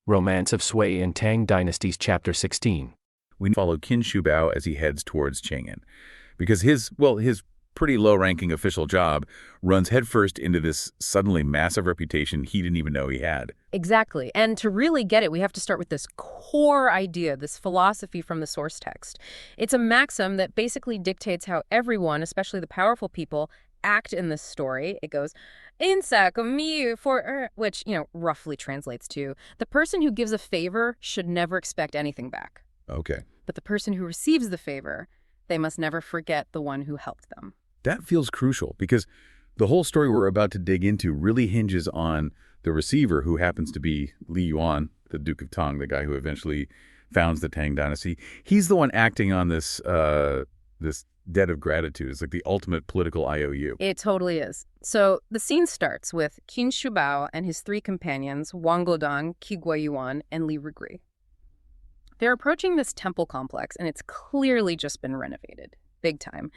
Romance of Sui in Tang Dynasties Chapter 16. We follow Qin Shubao as he heads towards Chang'an, because his pretty low-ranking official job runs headfirst into this suddenly massive reputation he didn't even know he had. Exactly. And to really get it, we have to start with this core idea, this philosophy from the source text. It's a maxim that basically dictates how everyone, especially the powerful people, act in this story. It goes, "Insak mi for," which, roughly translates to, the person who gives a favor should never expect anything back. Okay. But the person who receives the favor, they must never forget the one who helped them. That feels crucial, because the whole story we're about to dig into really hinges on the receiver, who happens to be Li Yuan, the Duke of Tang, the guy who eventually founds the Tang Dynasty. He's the one acting on this debt of gratitude. It's like the ultimate political IOU. It totally is. So the scene starts with Qin Shubao and his three companions, Wang Godang, Qi Guoyuan, and Li Rigui. They're approaching this temple complex, and it's clearly just been renovated. Big time.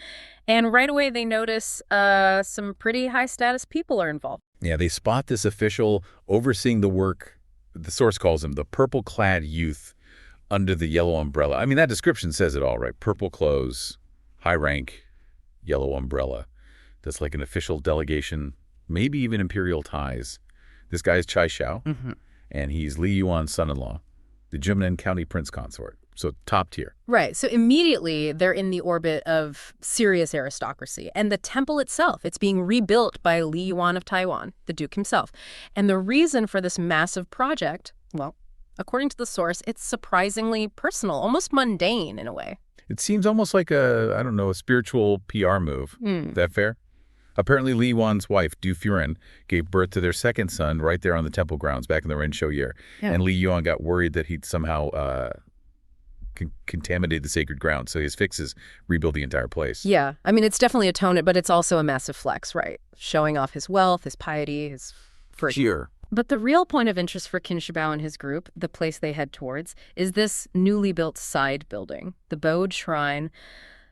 And right away they notice some pretty high-status people are involved. Yeah, they spot this official overseeing the work. The source calls him the purple-clad youth under the yellow umbrella. I mean, that description says it all, right? Purple clothes, high rank, yellow umbrella. That's like an official delegation, maybe even imperial ties. This guy is Chai Xiao, and he's Li Yuan's son-in-law, the Jumnan County Prince Consort. So top tier. Right. So immediately they're in the orbit of serious aristocracy. And the temple itself, it's being rebuilt by Li Yuan of Taiwan, the Duke himself. And the reason for this massive project, well, according to the source, it's surprisingly personal, almost mundane in a way. It seems almost like a spiritual PR move. Is that fair? Apparently, Li Yuan's wife, Du Furen, gave birth to their second son right there on the temple grounds back in the Ren Shou year. Yeah. And Li Yuan got worried that he'd somehow contaminate the sacred ground. So his fix is rebuild the entire place. Yeah. I mean, it's definitely a tone, but it's also a massive flex, right? Showing off his wealth, his piety, his cheer. But the real point of interest for Qin Shubao and his group, the place they head towards, is this newly built side building, the Bode Shrine,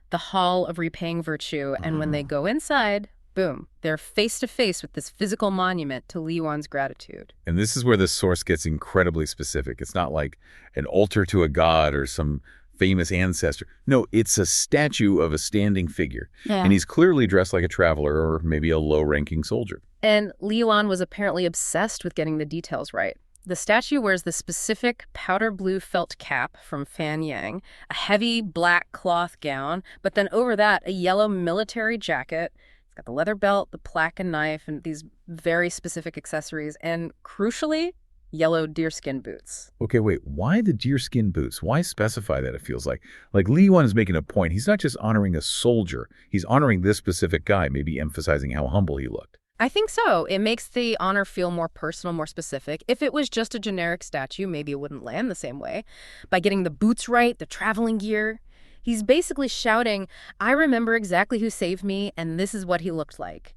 the Hall of Repaying Virtue. And when they go inside, boom, they're face-to-face with this physical monument to Li Yuan's gratitude. And this is where the source gets incredibly specific. It's not like an altar to a god or some famous ancestor. No, it's a statue of a standing figure. Yeah. And he's clearly dressed like a traveler or maybe a low-ranking soldier. And Li Yuan was apparently obsessed with getting the details right. The statue wears the specific powder blue felt cap from Fan Yang, a heavy black cloth gown, but then over that, a yellow military jacket. Got the leather belt, the plaque and knife, and these very specific accessories, and crucially, yellow deerskin boots. Okay, wait, why the deerskin boots? Why specify that, it feels like? Like Li Yuan is making a point. He's not just honoring a soldier. He's honoring this specific guy, maybe emphasizing how humble he looked. I think so. It makes the honor feel more personal, more specific. If it was just a generic statue, maybe it wouldn't land the same way. By getting the boots right, the traveling gear, he's basically shouting, I remember exactly who saved me, and this is what he looked like.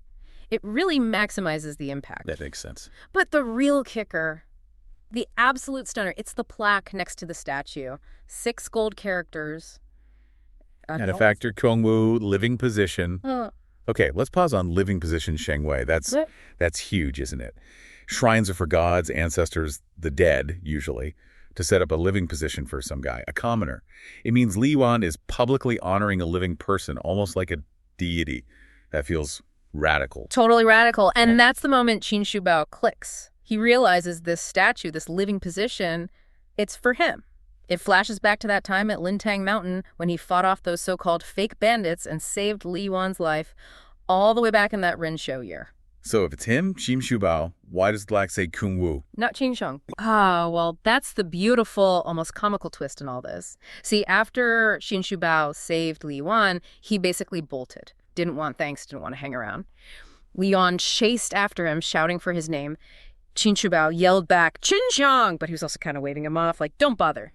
It really maximizes the impact. That makes sense. But the real kicker, the absolute stunner, it's the plaque next to the statue. 6 gold characters. Benefactor Qiong Wu, living position. Okay, let's pause on living position Sheng Wei. That's huge, isn't it? Shrines are for gods, ancestors, the dead, usually, to set up a living position for some guy, a commoner. It means Li Yuan is publicly honoring a living person, almost like a deity. That feels radical. Totally radical. And that's the moment Qin Shubao clicks. He realizes this statue, this living position, it's for him. It flashes back to that time at Lintang Mountain when he fought off those so-called fake bandits and saved Li Yuan's life all the way back in that Ren Shou year. So if it's him, Qin Shubao, why does the black say Qiong Wu? Not Qin Qiong. Well, that's the beautiful, almost comical twist in all this. See, after Qin Shubao saved Li Yuan, he basically bolted. Didn't want thanks, didn't want to hang around. Li Yuan chased after him, shouting for his name. Qin Shubao yelled back, Qin Qiong, but he was also kind of waving him off, like, don't bother.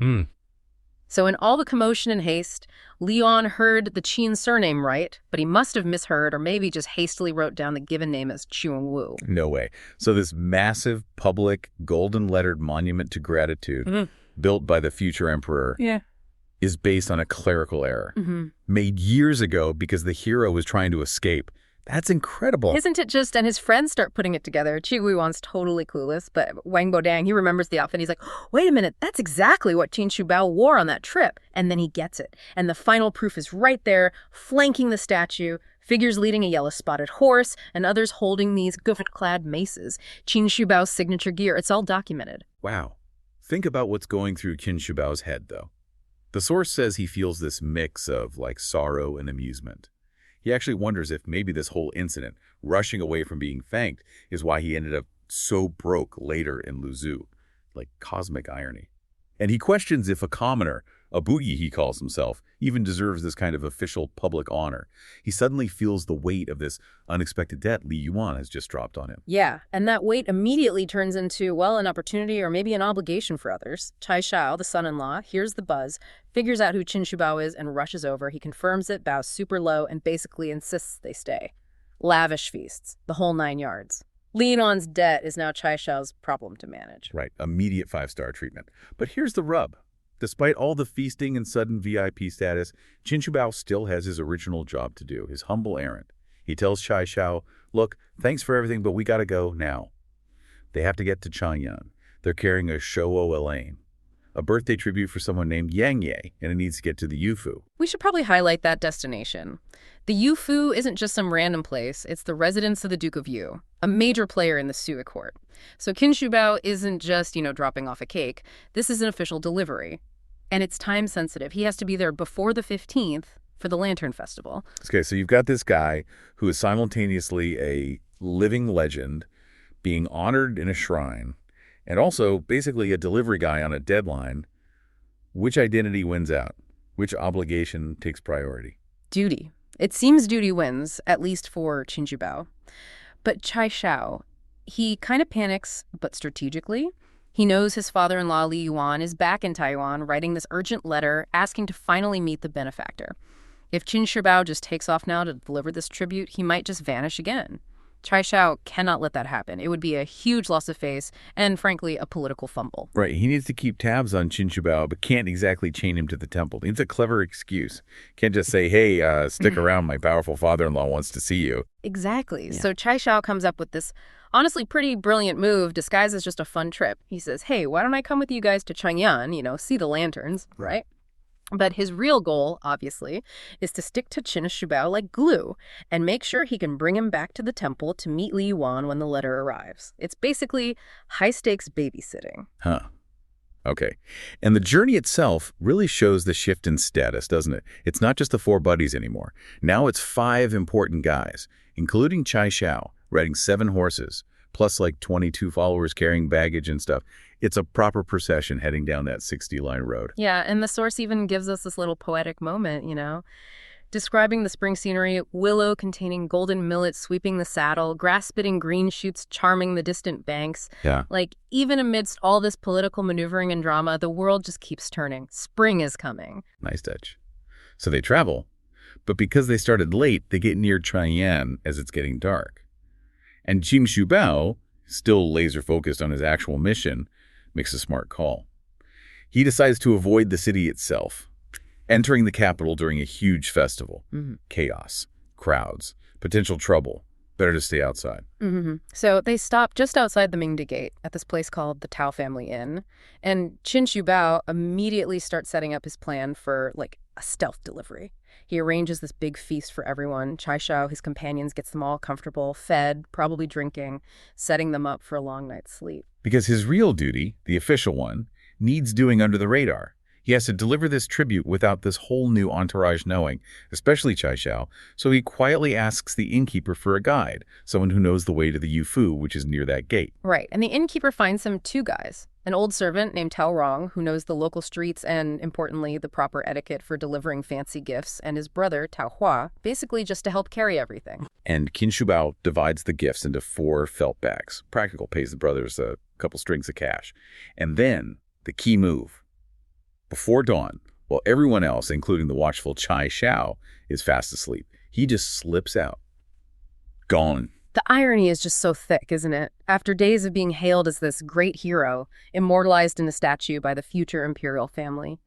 So in all the commotion and haste, Li Yuan heard the Qin surname right, but he must have misheard or maybe just hastily wrote down the given name as Qiong Wu. No way. So this massive, public, golden-lettered monument to gratitude built by the future emperor is based on a clerical error made years ago because the hero was trying to escape. That's incredible. Isn't it just? And his friends start putting it together. Qi Guiwan's totally clueless, but Wang Bodang, he remembers the outfit. He's like, wait a minute, that's exactly what Qin Shubao wore on that trip. And then he gets it. And the final proof is right there, flanking the statue, figures leading a yellow-spotted horse, and others holding these guffet-clad maces. Qin Shubao's signature gear, it's all documented. Wow. Think about what's going through Qin Shubao's head, though. The source says he feels this mix of, sorrow and amusement. He actually wonders if maybe this whole incident, rushing away from being thanked, is why he ended up so broke later in Luzhu. Like cosmic irony. And he questions if a commoner, a boogie he calls himself, even deserves this kind of official public honor. He suddenly feels the weight of this unexpected debt Li Yuan has just dropped on him. Yeah, and that weight immediately turns into, well, an opportunity or maybe an obligation for others. Chai Shao, the son-in-law, hears the buzz, figures out who Qin Shubao is, and rushes over. He confirms it, bows super low, and basically insists they stay. Lavish feasts, the whole 9 yards. Li Yuan's debt is now Chai Shao's problem to manage. Right, immediate 5-star treatment. But here's the rub. Despite all the feasting and sudden VIP status, Qin Shubao still has his original job to do, his humble errand. He tells Chai Shao, look, thanks for everything, but we gotta go now. They have to get to Chang'an. They're carrying a Shouo Elaine, a birthday tribute for someone named Yang Ye, and it needs to get to the Yufu. We should probably highlight that destination. The Yufu isn't just some random place, it's the residence of the Duke of Yu, a major player in the Sui court. So Qin Shubao isn't just, dropping off a cake. This is an official delivery. And it's time sensitive. He has to be there before the 15th for the Lantern Festival. Okay, so you've got this guy who is simultaneously a living legend, being honored in a shrine, and also basically a delivery guy on a deadline. Which identity wins out? Which obligation takes priority? Duty. It seems duty wins, at least for Qin Shubao. But Chai Shao, he kind of panics, but strategically. He knows his father-in-law, Li Yuan, is back in Taiwan writing this urgent letter asking to finally meet the benefactor. If Qin Shubao just takes off now to deliver this tribute, he might just vanish again. Chai Shao cannot let that happen. It would be a huge loss of face and, frankly, a political fumble. Right. He needs to keep tabs on Qin Shubao, but can't exactly chain him to the temple. He needs a clever excuse. Can't just say, hey, stick around. My powerful father-in-law wants to see you. Exactly. Yeah. So Chai Shao comes up with this honestly pretty brilliant move disguised as just a fun trip. He says, hey, why don't I come with you guys to Chang'an, see the lanterns, right? But his real goal, obviously, is to stick to Qin Shubao like glue and make sure he can bring him back to the temple to meet Li Yuan when the letter arrives. It's basically high-stakes babysitting. Huh. Okay. And the journey itself really shows the shift in status, doesn't it? It's not just the 4 buddies anymore. Now it's 5 important guys, including Chai Shao, riding 7 horses, plus 22 followers carrying baggage and stuff. It's a proper procession heading down that 60-line road. Yeah, and the source even gives us this little poetic moment, describing the spring scenery, willow containing golden millet sweeping the saddle, grass-spitting green shoots charming the distant banks. Yeah. Even amidst all this political maneuvering and drama, the world just keeps turning. Spring is coming. Nice touch. So they travel, but because they started late, they get near Chang'an as it's getting dark. And Qin Shubao, still laser-focused on his actual mission, makes a smart call. He decides to avoid the city itself, entering the capital during a huge festival. Chaos, crowds, potential trouble. Better to stay outside. So they stop just outside the Mingda Gate at this place called the Tao Family Inn. And Qin Shubao immediately starts setting up his plan for, a stealth delivery. He arranges this big feast for everyone. Chai Shao, his companions, gets them all comfortable, fed, probably drinking, setting them up for a long night's sleep. Because his real duty, the official one, needs doing under the radar. He has to deliver this tribute without this whole new entourage knowing, especially Chai Shao, so he quietly asks the innkeeper for a guide, someone who knows the way to the Yufu, which is near that gate. Right, and the innkeeper finds him 2 guys. An old servant named Tao Rong, who knows the local streets and, importantly, the proper etiquette for delivering fancy gifts, and his brother, Tao Hua, basically just to help carry everything. And Qin Shubao divides the gifts into 4 felt bags. Practical pays the brothers a couple strings of cash. And then, the key move. Before dawn, while everyone else, including the watchful Chai Shao, is fast asleep, he just slips out. Gone. The irony is just so thick, isn't it? After days of being hailed as this great hero, immortalized in a statue by the future imperial family,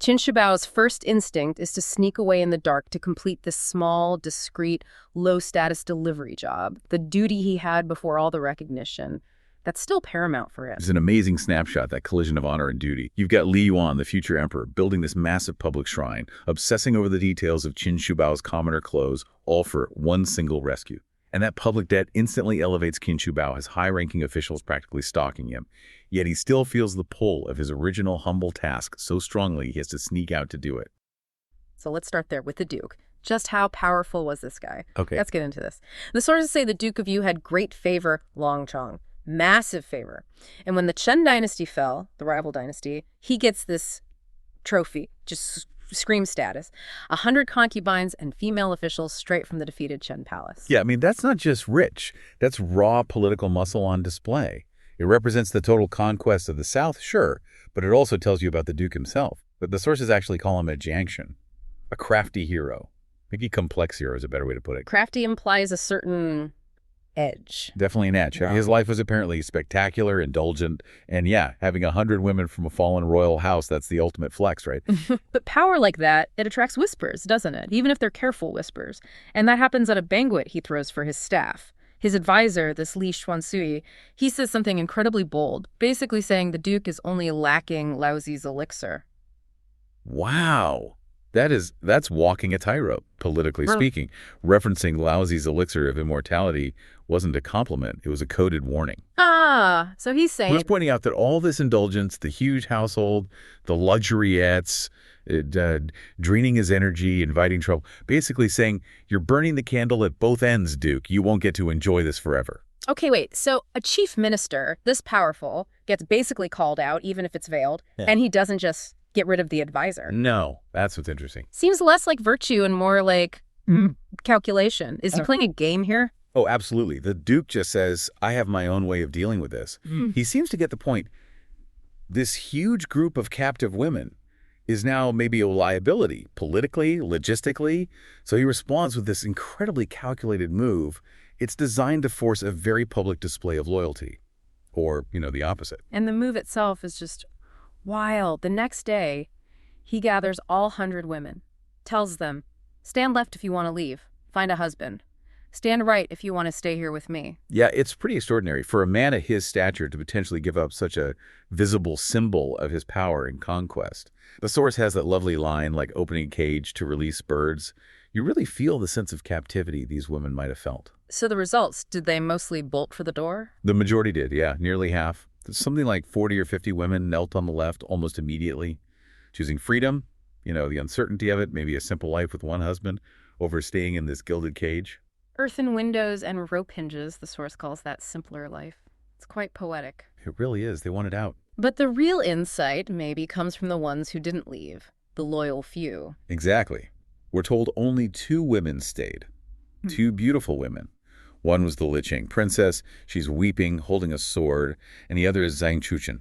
Qin Shi Bao's first instinct is to sneak away in the dark to complete this small, discreet, low-status delivery job, the duty he had before all the recognition. That's still paramount for him. It's an amazing snapshot, that collision of honor and duty. You've got Li Yuan, the future emperor, building this massive public shrine, obsessing over the details of Qin Shi Bao's commoner clothes, all for one single rescue. And that public debt instantly elevates Qin Shi Bao as high-ranking officials practically stalking him. Yet he still feels the pull of his original humble task so strongly he has to sneak out to do it. So let's start there with the Duke. Just how powerful was this guy? Okay. Let's get into this. The sources say the Duke of Yu had great favor, long Chong, massive favor. And when the Chen dynasty fell, the rival dynasty, he gets this trophy, just scream status, 100 concubines and female officials straight from the defeated Chen palace. Yeah, I mean, that's not just rich. That's raw political muscle on display. It represents the total conquest of the South, sure, but it also tells you about the Duke himself. But the sources actually call him a Jiangxun, a crafty hero. Maybe complex hero is a better way to put it. Crafty implies a certain edge. Definitely an edge. Yeah. His life was apparently spectacular, indulgent, and yeah, having 100 women from a fallen royal house, that's the ultimate flex, right? But power like that, it attracts whispers, doesn't it? Even if they're careful whispers. And that happens at a banquet he throws for his staff. His advisor, this Li Xuansui, he says something incredibly bold, basically saying the Duke is only lacking Laozi's elixir. Wow. That's walking a tightrope, politically speaking. Referencing Laozi's elixir of immortality wasn't a compliment. It was a coded warning. Ah, so he's saying... He's pointing out that all this indulgence, the huge household, the luxuriettes, draining his energy, inviting trouble, basically saying, you're burning the candle at both ends, Duke. You won't get to enjoy this forever. Okay, wait. So a chief minister, this powerful, gets basically called out, even if it's veiled, and he doesn't just get rid of the advisor. No, that's what's interesting. Seems less like virtue and more like calculation. Is he playing a game here? Oh, absolutely. The Duke just says, I have my own way of dealing with this. He seems to get the point. This huge group of captive women is now maybe a liability, politically, logistically. So he responds with this incredibly calculated move. It's designed to force a very public display of loyalty, or, the opposite. And the move itself is just wild. The next day, he gathers all 100 women, tells them, stand left if you want to leave, find a husband. Stand right if you want to stay here with me. Yeah, it's pretty extraordinary for a man of his stature to potentially give up such a visible symbol of his power and conquest. The source has that lovely line, like opening a cage to release birds. You really feel the sense of captivity these women might have felt. So the results, did they mostly bolt for the door? The majority did, yeah, nearly half. Something like 40 or 50 women knelt on the left almost immediately, choosing freedom, the uncertainty of it, maybe a simple life with one husband, over staying in this gilded cage. Earthen windows and rope hinges, the source calls that simpler life. It's quite poetic. It really is. They want it out. But the real insight maybe comes from the ones who didn't leave, the loyal few. Exactly. We're told only 2 women stayed. 2 beautiful women. One was the Liqing princess. She's weeping, holding a sword, and the other is Zhang Chuchen.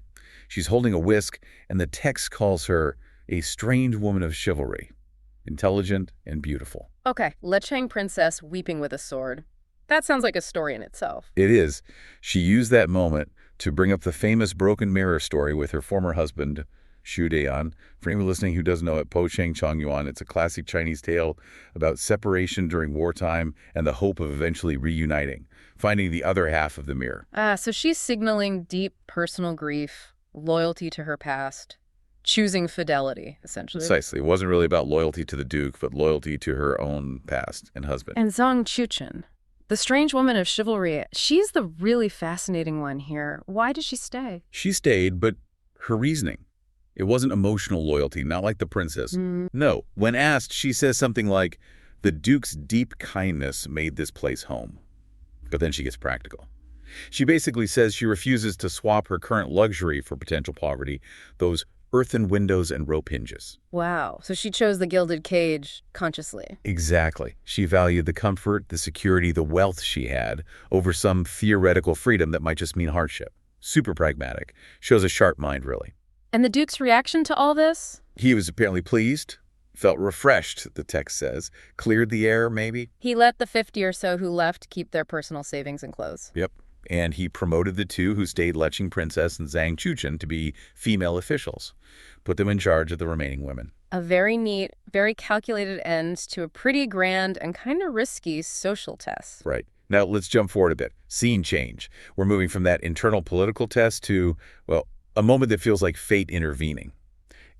She's holding a whisk, and the text calls her a strange woman of chivalry, intelligent and beautiful. Okay, Liqing princess weeping with a sword. That sounds like a story in itself. It is. She used that moment to bring up the famous broken mirror story with her former husband, Xu Deyan. For anyone listening who doesn't know it, Po Cheng Chang Yuan, it's a classic Chinese tale about separation during wartime and the hope of eventually reuniting, finding the other half of the mirror. So she's signaling deep personal grief, loyalty to her past, choosing fidelity, essentially. Precisely. It wasn't really about loyalty to the Duke, but loyalty to her own past and husband. And Zhang Chuchen, the strange woman of chivalry, she's the really fascinating one here. Why did she stay? She stayed, but her reasoning. It wasn't emotional loyalty, not like the princess. No. When asked, she says something like, the Duke's deep kindness made this place home. But then she gets practical. She basically says she refuses to swap her current luxury for potential poverty, those earthen windows and rope hinges. Wow. So she chose the gilded cage consciously. Exactly. She valued the comfort, the security, the wealth she had over some theoretical freedom that might just mean hardship. Super pragmatic. Shows a sharp mind, really. And the Duke's reaction to all this? He was apparently pleased, felt refreshed, the text says. Cleared the air, maybe? He let the 50 or so who left keep their personal savings and clothes. Yep. And he promoted the two who stayed Leching Princess and Zhang Chuchen to be female officials, put them in charge of the remaining women. A very neat, very calculated end to a pretty grand and kind of risky social test. Right. Now, let's jump forward a bit. Scene change. We're moving from that internal political test to, well, a moment that feels like fate intervening.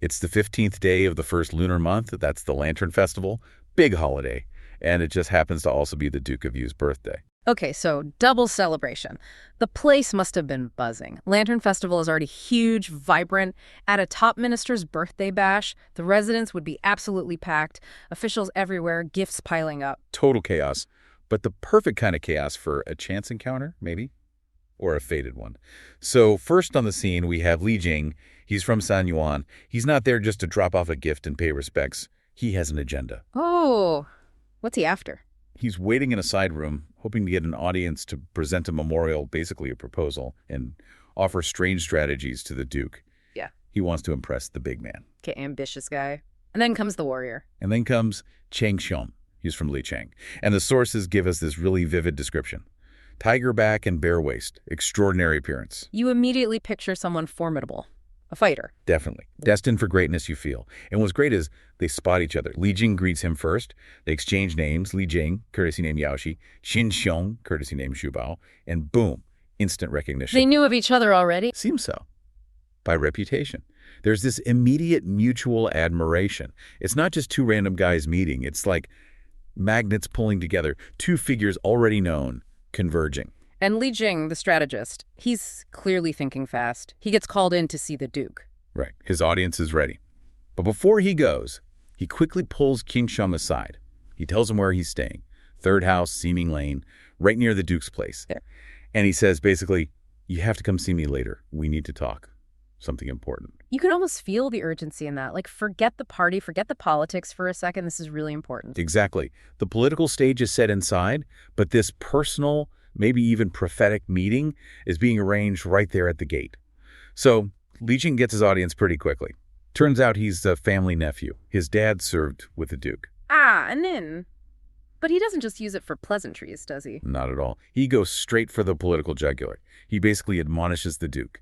It's the 15th day of the first lunar month. That's the Lantern Festival. Big holiday. And it just happens to also be the Duke of Yu's birthday. Okay, so double celebration. The place must have been buzzing. Lantern Festival is already huge, vibrant. At a top minister's birthday bash, the residence would be absolutely packed, officials everywhere, gifts piling up. Total chaos. But the perfect kind of chaos for a chance encounter, maybe? Or a fated one. So first on the scene, we have Li Jing. He's from San Yuan. He's not there just to drop off a gift and pay respects. He has an agenda. Oh, what's he after? He's waiting in a side room, hoping to get an audience to present a memorial, basically a proposal, and offer strange strategies to the Duke. Yeah. He wants to impress the big man. Okay, ambitious guy. And then comes the warrior. And then comes Qiong. He's from Lichang. And the sources give us this really vivid description. Tiger back and bare waist. Extraordinary appearance. You immediately picture someone formidable. A fighter. Definitely. Destined for greatness, you feel. And what's great is they spot each other. Li Jing greets him first. They exchange names. Li Jing, courtesy name Yaoxi. Qin Xiong, courtesy name Xu Bao. And boom, instant recognition. They knew of each other already? Seems so. By reputation. There's this immediate mutual admiration. It's not just two random guys meeting. It's like magnets pulling together. Two figures already known, converging. And Li Jing, the strategist, he's clearly thinking fast. He gets called in to see the Duke. Right. His audience is ready. But before he goes, he quickly pulls King Shum aside. He tells him where he's staying. Third house, Seeming Lane, right near the Duke's place. Yeah. And he says, basically, you have to come see me later. We need to talk. Something important. You can almost feel the urgency in that. Like, forget the party, forget the politics for a second. This is really important. Exactly. The political stage is set inside, but this personal, maybe even prophetic meeting is being arranged right there at the gate. So Li Jing gets his audience pretty quickly. Turns out he's a family nephew. His dad served with the Duke. And then... But he doesn't just use it for pleasantries, does he? Not at all. He goes straight for the political jugular. He basically admonishes the Duke.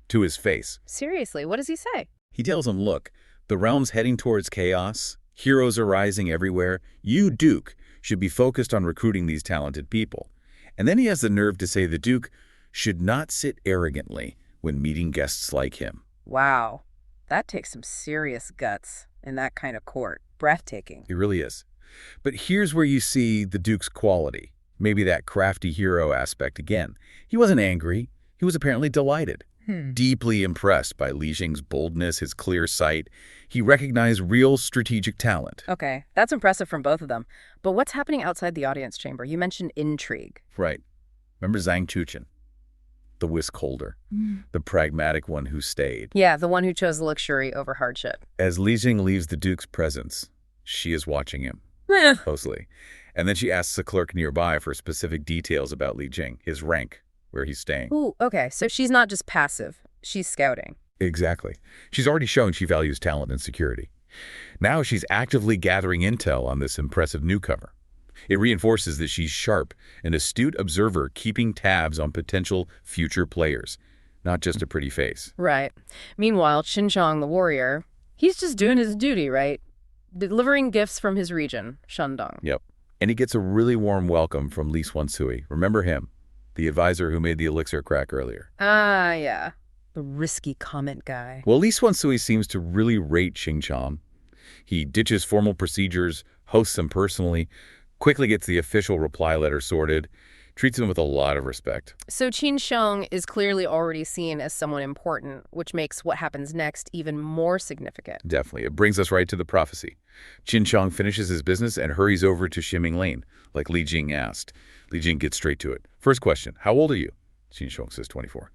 To his face. Seriously, what does he say? He tells him, look, the realm's heading towards chaos. Heroes are rising everywhere. You, Duke, should be focused on recruiting these talented people. And then he has the nerve to say the Duke should not sit arrogantly when meeting guests like him. Wow. That takes some serious guts in that kind of court. Breathtaking. It really is. But here's where you see the Duke's quality. Maybe that crafty hero aspect again. He wasn't angry. He was apparently delighted. Deeply impressed by Li Jing's boldness, his clear sight. He recognized real strategic talent. Okay, that's impressive from both of them. But what's happening outside the audience chamber? You mentioned intrigue. Right. Remember Zhang Chuchen? The whisk holder. The pragmatic one who stayed. Yeah, the one who chose luxury over hardship. As Li Jing leaves the Duke's presence, she is watching him closely. And then she asks a clerk nearby for specific details about Li Jing, his rank, where he's staying. Ooh, okay, so she's not just passive. She's scouting. Exactly. She's already shown she values talent and security. Now she's actively gathering intel on this impressive newcomer. It reinforces that she's sharp, an astute observer keeping tabs on potential future players, not just a pretty face. Right. Meanwhile, Xinjiang, the warrior, he's just doing his duty, right? Delivering gifts from his region, Shandong. Yep. And he gets a really warm welcome from Li Xuansui. Remember him? The advisor who made the elixir crack earlier. Yeah. The risky comment guy. Well, Li Xuansui seems to really rate Xingqiang. He ditches formal procedures, hosts him personally, quickly gets the official reply letter sorted, treats him with a lot of respect. So Qin Xiong is clearly already seen as someone important, which makes what happens next even more significant. Definitely. It brings us right to the prophecy. Qin Xiong finishes his business and hurries over to Ximing Lane, like Li Jing asked. Li Jing gets straight to it. First question, how old are you? Qin Xiong says 24.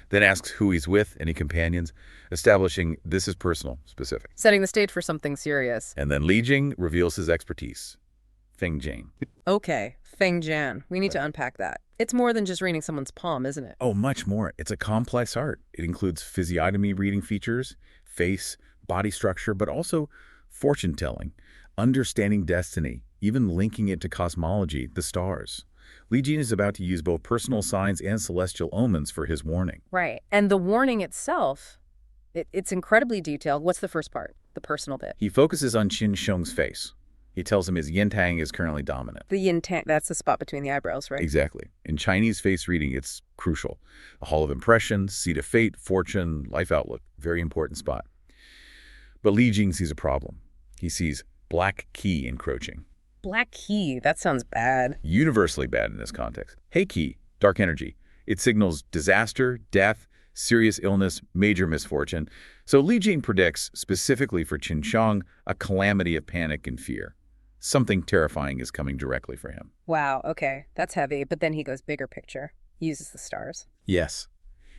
Then asks who he's with, any companions, establishing this is personal, specific. Setting the stage for something serious. And then Li Jing reveals his expertise. Feng Jane. Okay, Feng Jian. We need to unpack that. It's more than just reading someone's palm, isn't it? Oh, much more. It's a complex art. It includes physiognomy reading features, face, body structure, but also fortune-telling, understanding destiny, even linking it to cosmology, the stars. Li Jing is about to use both personal signs and celestial omens for his warning. Right. And the warning itself, it's incredibly detailed. What's the first part, the personal bit? He focuses on Qin Sheng's face. He tells him his yin-tang is currently dominant. The yin-tang, that's the spot between the eyebrows, right? Exactly. In Chinese face reading, it's crucial. A hall of impressions, seat of fate, fortune, life outlook. Very important spot. But Li Jing sees a problem. He sees black qi encroaching. Black qi, that sounds bad. Universally bad in this context. Hei qi, dark energy. It signals disaster, death, serious illness, major misfortune. So Li Jing predicts, specifically for Qin Qiong, a calamity of panic and fear. Something terrifying is coming directly for him. Wow, okay, that's heavy. But then he goes bigger picture, uses the stars. Yes.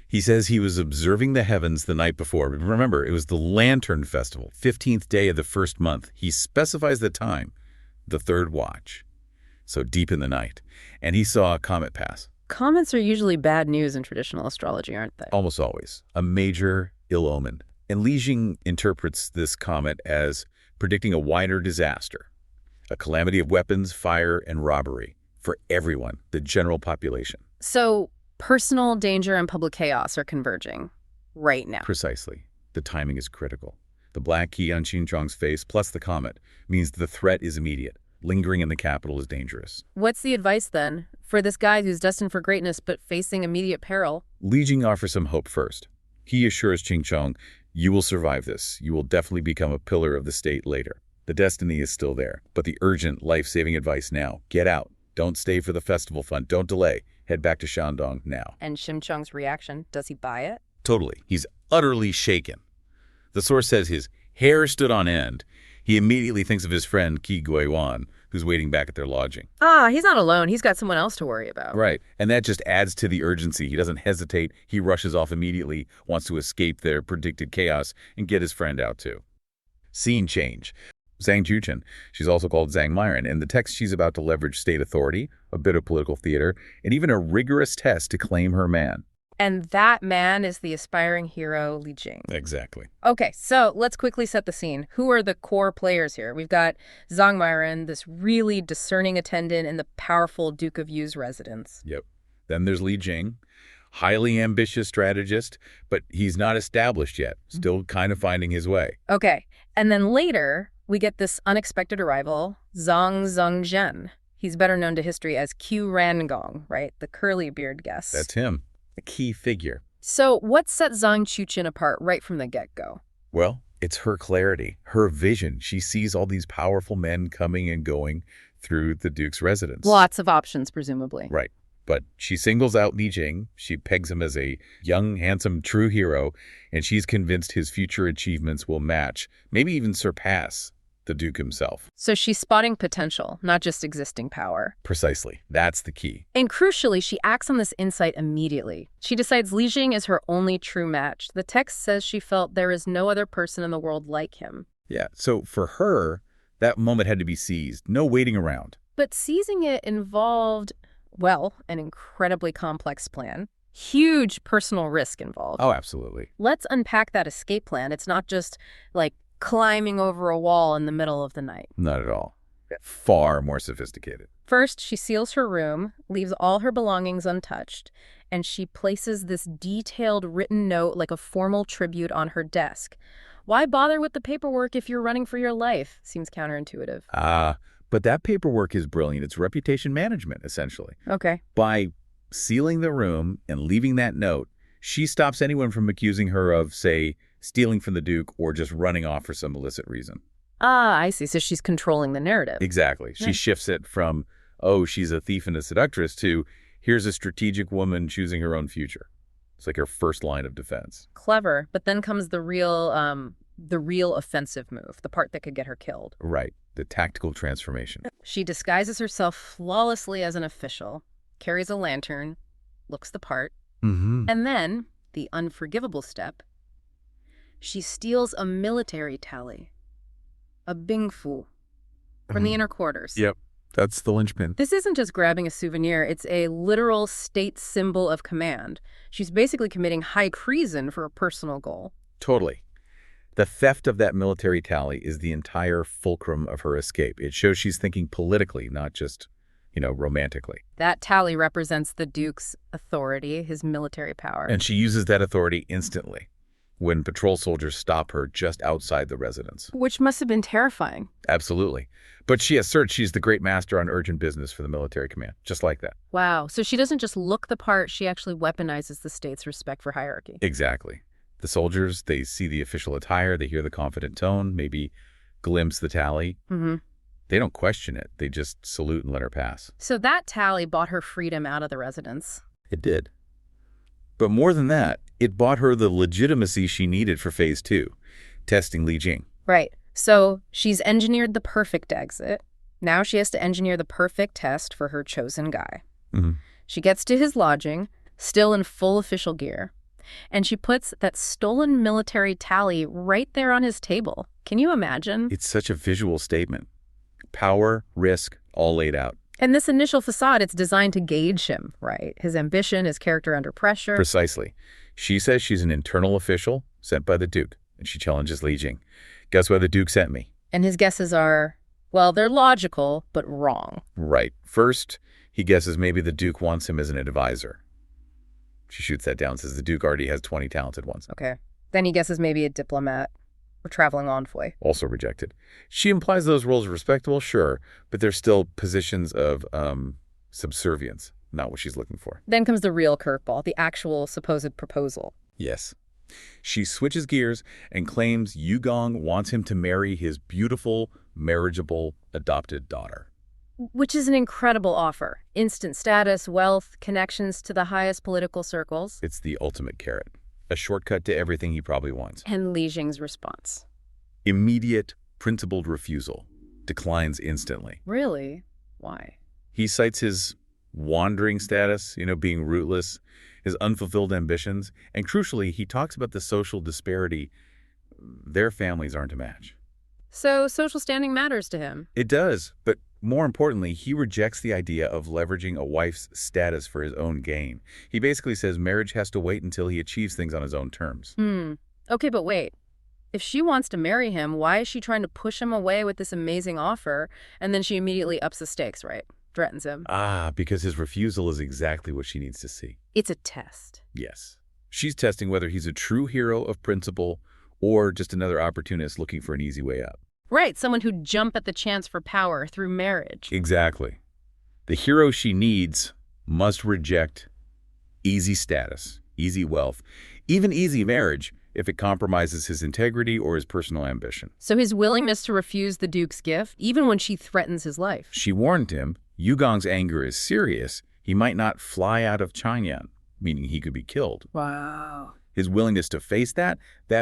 He says he was observing the heavens the night before. But remember, it was the Lantern Festival, 15th day of the first month. He specifies the time, the third watch. So deep in the night. And he saw a comet pass. Comets are usually bad news in traditional astrology, aren't they? Almost always. A major ill omen. And Li Jing interprets this comet as predicting a wider disaster. A calamity of weapons, fire, and robbery for everyone, the general population. So personal danger and public chaos are converging right now. Precisely. The timing is critical. The black key on Qin Qiong's face plus the comet means the threat is immediate. Lingering in the capital is dangerous. What's the advice then for this guy who's destined for greatness but facing immediate peril? Li Jing offers some hope first. He assures Qin Qiong, you will survive this. You will definitely become a pillar of the state later. The destiny is still there, but the urgent, life-saving advice now, get out. Don't stay for the festival fun. Don't delay. Head back to Shandong now. And Qin Qiong's reaction, does he buy it? Totally. He's utterly shaken. The source says his hair stood on end. He immediately thinks of his friend Qi Guiyuan, who's waiting back at their lodging. Ah, he's not alone. He's got someone else to worry about. Right. And that just adds to the urgency. He doesn't hesitate. He rushes off immediately, wants to escape their predicted chaos and get his friend out too. Scene change. Zhang Juchen, she's also called Zhang Myron. In the text, she's about to leverage state authority, a bit of political theater, and even a rigorous test to claim her man. And that man is the aspiring hero, Li Jing. Exactly. Okay, so let's quickly set the scene. Who are the core players here? We've got Zhang Myron, this really discerning attendant in the powerful Duke of Yu's residence. Yep. Then there's Li Jing, highly ambitious strategist, but he's not established yet, still kind of finding his way. Okay, and then later, we get this unexpected arrival, Zhang Zhengzhen. He's better known to history as Qiu Rangong, right? The curly-beard guest. That's him, a key figure. So what set Zhang Juchen apart right from the get-go? Well, it's her clarity, her vision. She sees all these powerful men coming and going through the Duke's residence. Lots of options, presumably. Right. But she singles out Li Jing. She pegs him as a young, handsome, true hero, and she's convinced his future achievements will match, maybe even surpass, the Duke himself. So she's spotting potential, not just existing power. Precisely. That's the key. And crucially, she acts on this insight immediately. She decides Li Jing is her only true match. The text says she felt there is no other person in the world like him. Yeah, so for her, that moment had to be seized. No waiting around. But seizing it involved, well, an incredibly complex plan. Huge personal risk involved. Oh, absolutely. Let's unpack that escape plan. It's not just like climbing over a wall in the middle of the night. Not at all. Far more sophisticated. First, she seals her room, leaves all her belongings untouched, and she places this detailed written note like a formal tribute on her desk. Why bother with the paperwork if you're running for your life? Seems counterintuitive. But that paperwork is brilliant. It's reputation management, essentially. Okay. By sealing the room and leaving that note, she stops anyone from accusing her of, say, stealing from the Duke or just running off for some illicit reason. Ah, I see. So she's controlling the narrative. Exactly. She shifts it from, oh, she's a thief and a seductress to, here's a strategic woman choosing her own future. It's like her first line of defense. Clever. But then comes the real offensive move, the part that could get her killed. Right. The tactical transformation. She disguises herself flawlessly as an official, carries a lantern, looks the part, and then, the unforgivable step, she steals a military tally, a bingfu, from the inner quarters. Yep. That's the linchpin. This isn't just grabbing a souvenir. It's a literal state symbol of command. She's basically committing high treason for a personal goal. Totally. The theft of that military tally is the entire fulcrum of her escape. It shows she's thinking politically, not just, romantically. That tally represents the Duke's authority, his military power. And she uses that authority instantly when patrol soldiers stop her just outside the residence. Which must have been terrifying. Absolutely. But she asserts she's the great master on urgent business for the military command, just like that. Wow. So she doesn't just look the part, she actually weaponizes the state's respect for hierarchy. Exactly. The soldiers, they see the official attire, they hear the confident tone, maybe glimpse the tally. Mm-hmm. They don't question it. They just salute and let her pass. So that tally bought her freedom out of the residence. It did. But more than that, it bought her the legitimacy she needed for Phase 2, testing Li Jing. Right. So she's engineered the perfect exit. Now she has to engineer the perfect test for her chosen guy. Mm-hmm. She gets to his lodging, still in full official gear, and she puts that stolen military tally right there on his table. Can you imagine? It's such a visual statement. Power, risk, all laid out. And this initial facade, it's designed to gauge him, right? His ambition, his character under pressure. Precisely. She says she's an internal official sent by the Duke, and she challenges Li Jing. Guess why the Duke sent me? And his guesses are, well, they're logical, but wrong. Right. First, he guesses maybe the Duke wants him as an advisor. She shoots that down, says the Duke already has 20 talented ones. Okay. Then he guesses maybe a diplomat or traveling envoy. Also rejected. She implies those roles are respectable, sure, but they're still positions of subservience, not what she's looking for. Then comes the real curveball, the actual supposed proposal. Yes. She switches gears and claims Yugong wants him to marry his beautiful, marriageable, adopted daughter. Which is an incredible offer. Instant status, wealth, connections to the highest political circles. It's the ultimate carrot. A shortcut to everything he probably wants. And Li Jing's response. Immediate, principled refusal. Declines instantly. Really? Why? He cites his wandering status, being rootless, his unfulfilled ambitions, and crucially, he talks about the social disparity. Their families aren't a match. So social standing matters to him. It does, but more importantly, he rejects the idea of leveraging a wife's status for his own gain. He basically says marriage has to wait until he achieves things on his own terms. Okay, but wait. If she wants to marry him, why is she trying to push him away with this amazing offer, and then she immediately ups the stakes, right? Threatens him. Because his refusal is exactly what she needs to see. It's a test. Yes. She's testing whether he's a true hero of principle or just another opportunist looking for an easy way out. Right, someone who'd jump at the chance for power through marriage. Exactly. The hero she needs must reject easy status, easy wealth, even easy marriage if it compromises his integrity or his personal ambition. So his willingness to refuse the Duke's gift, even when she threatens his life. She warned him, Yugong's anger is serious. He might not fly out of Chang'an, meaning he could be killed. Wow. His willingness to face that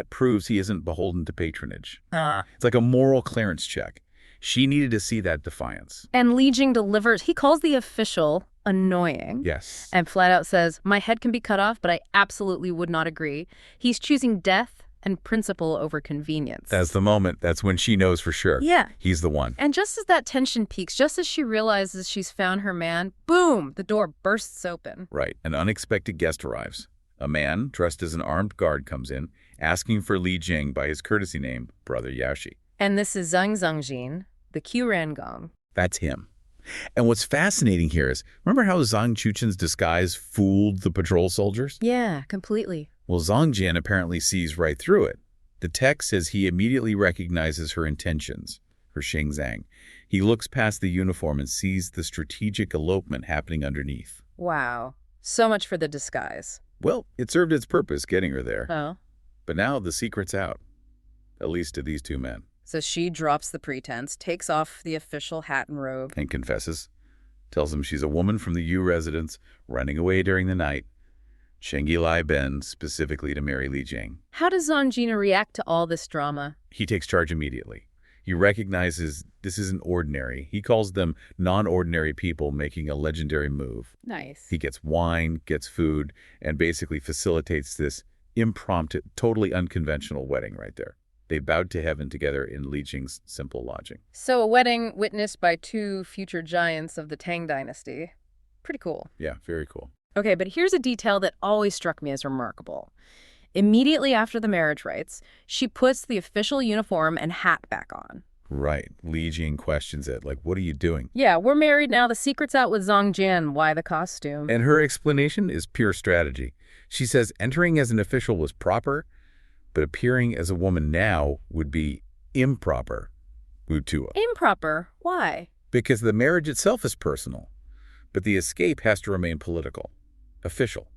proves he isn't beholden to patronage. It's like a moral clearance check. She needed to see that defiance. And Li Jing delivers. He calls the official annoying. Yes. And flat out says, my head can be cut off, but I absolutely would not agree. He's choosing death and principle over convenience. That's the moment. That's when she knows for sure. Yeah. He's the one. And just as that tension peaks, just as she realizes she's found her man, boom, the door bursts open. Right. An unexpected guest arrives. A man dressed as an armed guard comes in, asking for Li Jing by his courtesy name, Brother Yaoshi. And this is Zhang Zhangjin, the Qiong Gong. That's him. And what's fascinating here is, remember how Zhang Chuchen's disguise fooled the patrol soldiers? Yeah, completely. Well, Zhang Jian apparently sees right through it. The text says he immediately recognizes her intentions, her Xingzang. He looks past the uniform and sees the strategic elopement happening underneath. Wow. So much for the disguise. Well, it served its purpose getting her there. Oh. But now the secret's out, at least to these two men. So she drops the pretense, takes off the official hat and robe. And confesses. Tells him she's a woman from the Yu residence, running away during the night. Chengi Lai Ben specifically to marry Li Jing. How does Zhangjin react to all this drama? He takes charge immediately. He recognizes this isn't ordinary. He calls them non-ordinary people making a legendary move. Nice. He gets wine, gets food, and basically facilitates this impromptu, totally unconventional wedding right there. They bowed to heaven together in Li Jing's simple lodging. So a wedding witnessed by two future giants of the Tang dynasty. Pretty cool. Yeah, very cool. Okay, but here's a detail that always struck me as remarkable. Immediately after the marriage rites, she puts the official uniform and hat back on. Right. Li Jing questions it, like, what are you doing? Yeah, we're married now. The secret's out with Zhang Jian. Why the costume? And her explanation is pure strategy. She says entering as an official was proper, but appearing as a woman now would be improper. Wutua. Improper? Why? Because the marriage itself is personal, but the escape has to remain political, official.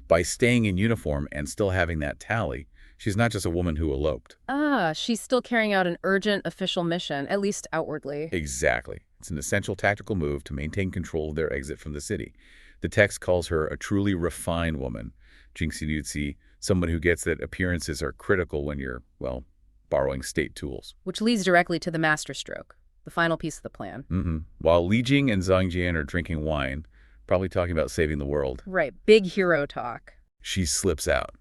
By staying in uniform and still having that tally, she's not just a woman who eloped. Ah, she's still carrying out an urgent official mission, at least outwardly. Exactly. It's an essential tactical move to maintain control of their exit from the city. The text calls her a truly refined woman, Jingxinutsi, someone who gets that appearances are critical when you're, well, borrowing state tools. Which leads directly to the masterstroke, the final piece of the plan. While Li Jing and Zhang Jian are drinking wine, probably talking about saving the world, Right, big hero talk. she slips out.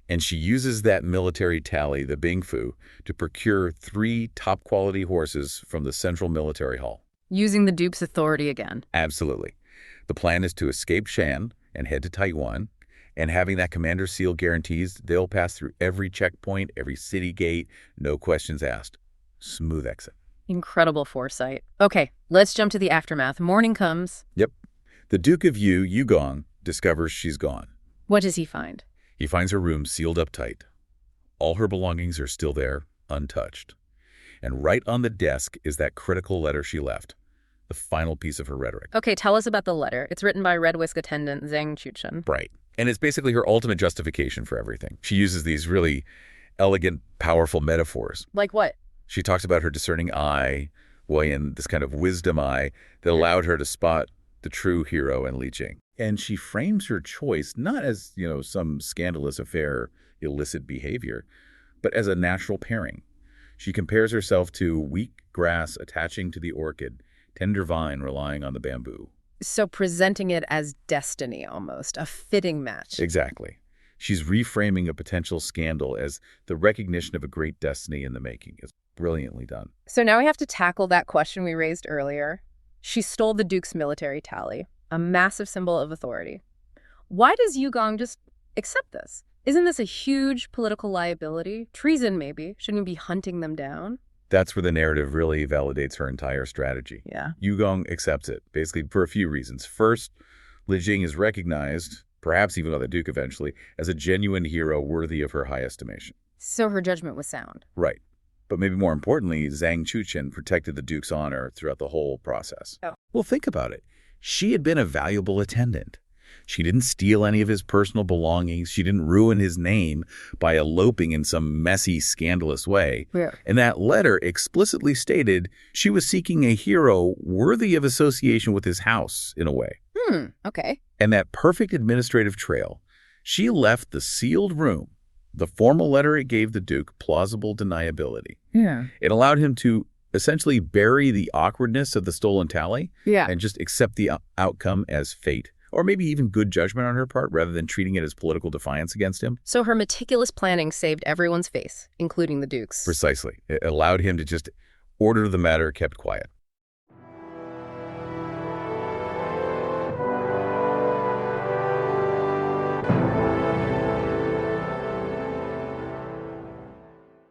And she uses that military tally, the Bingfu, to procure 3 top-quality horses from the Central Military Hall. Using the Duke's authority again. Absolutely. The plan is to escape Shan and head to Taiwan, and having that commander seal guarantees they'll pass through every checkpoint, every city gate, no questions asked. Smooth exit. Incredible foresight. Okay, let's jump to the aftermath. Morning comes. Yep. The Duke of Yugong, discovers she's gone. What does he find? He finds her room sealed up tight. All her belongings are still there, untouched. And right on the desk is that critical letter she left, the final piece of her rhetoric. Okay, tell us about the letter. It's written by Red Whisk attendant Zhang Chuchen. Right. And it's basically her ultimate justification for everything. She uses these really elegant, powerful metaphors. Like what? She talks about her discerning eye, and this kind of wisdom eye that allowed her to spot the true hero in Li Jing. And she frames her choice not as, some scandalous affair, illicit behavior, but as a natural pairing. She compares herself to weak grass attaching to the orchid, tender vine relying on the bamboo. So presenting it as destiny almost, a fitting match. Exactly. She's reframing a potential scandal as the recognition of a great destiny in the making. It's brilliantly done. So now we have to tackle that question we raised earlier. She stole the Duke's military tally, a massive symbol of authority. Why does Yugong just accept this? Isn't this a huge political liability? Treason, maybe. Shouldn't we be hunting them down? That's where the narrative really validates her entire strategy. Yeah. Yugong accepts it, basically for a few reasons. First, Li Jing is recognized, perhaps even by the Duke eventually, as a genuine hero worthy of her high estimation. So her judgment was sound. Right. But maybe more importantly, Zhang Chuchen protected the Duke's honor throughout the whole process. Oh. Well, think about it. She had been a valuable attendant. She didn't steal any of his personal belongings. She didn't ruin his name by eloping in some messy, scandalous way. Yeah. And that letter explicitly stated she was seeking a hero worthy of association with his house, in a way. Okay. And that perfect administrative trail, she left the sealed room. The formal letter it gave the Duke plausible deniability. Yeah. It allowed him to essentially bury the awkwardness of the stolen tally and just accept the outcome as fate, or maybe even good judgment on her part rather than treating it as political defiance against him. So her meticulous planning saved everyone's face, including the Duke's. Precisely. It allowed him to just order the matter kept quiet.